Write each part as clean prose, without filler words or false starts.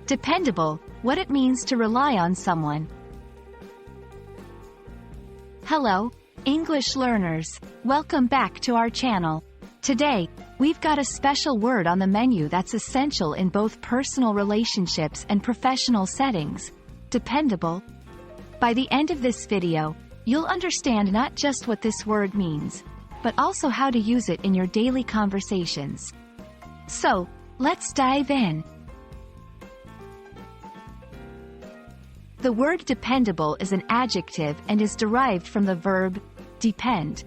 Dependable, what it means to rely on someone. Hello, English learners. Welcome back to our channel. Today, we've got a special word on the menu that's essential in both personal relationships and professional settings: dependable. By the end of this video, you'll understand not just what this word means, but also how to use it in your daily conversations. So, let's dive in. The word dependable is an adjective and is derived from the verb depend.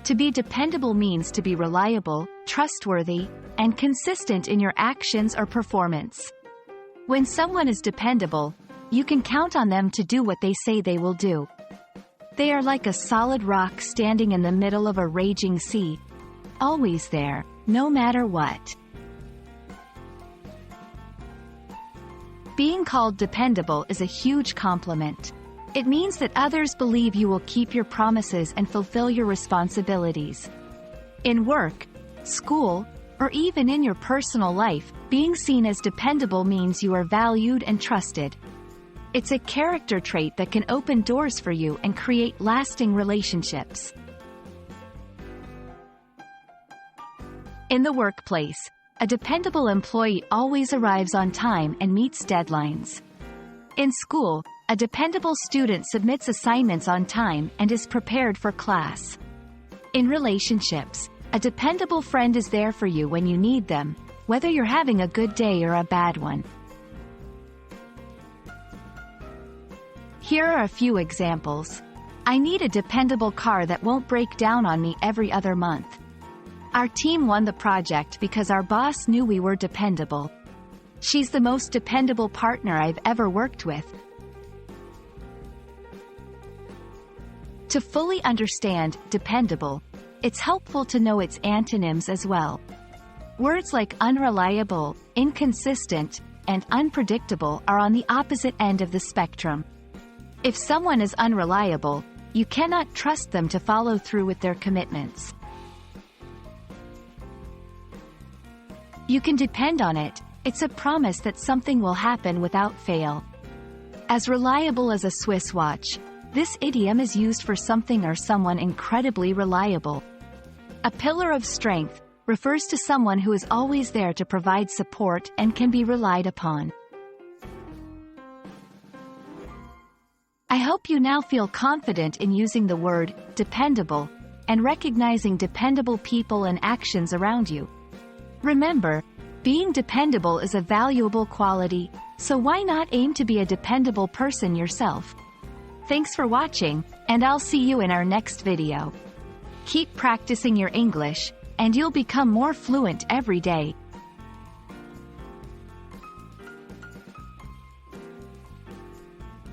To be dependable means to be reliable, trustworthy, and consistent in your actions or performance. When someone is dependable, you can count on them to do what they say they will do. They are like a solid rock standing in the middle of a raging sea, always there, no matter what. Being called dependable is a huge compliment. It means that others believe you will keep your promises and fulfill your responsibilities. In work, school, or even in your personal life, being seen as dependable means you are valued and trusted. It's a character trait that can open doors for you and create lasting relationships. In the workplace, a dependable employee always arrives on time and meets deadlines. In school, a dependable student submits assignments on time and is prepared for class. In relationships, a dependable friend is there for you when you need them, whether you're having a good day or a bad one. Here are a few examples. I need a dependable car that won't break down on me every other month. Our team won the project because our boss knew we were dependable. She's the most dependable partner I've ever worked with. To fully understand dependable, it's helpful to know its antonyms as well. Words like unreliable, inconsistent, and unpredictable are on the opposite end of the spectrum. If someone is unreliable, you cannot trust them to follow through with their commitments. You can depend on it. It's a promise that something will happen without fail. As reliable as a Swiss watch, this idiom is used for something or someone incredibly reliable. A pillar of strength refers to someone who is always there to provide support and can be relied upon. I hope you now feel confident in using the word dependable and recognizing dependable people and actions around you. Remember, being dependable is a valuable quality, so why not aim to be a dependable person yourself? Thanks for watching, and I'll see you in our next video. Keep practicing your English, and you'll become more fluent every day.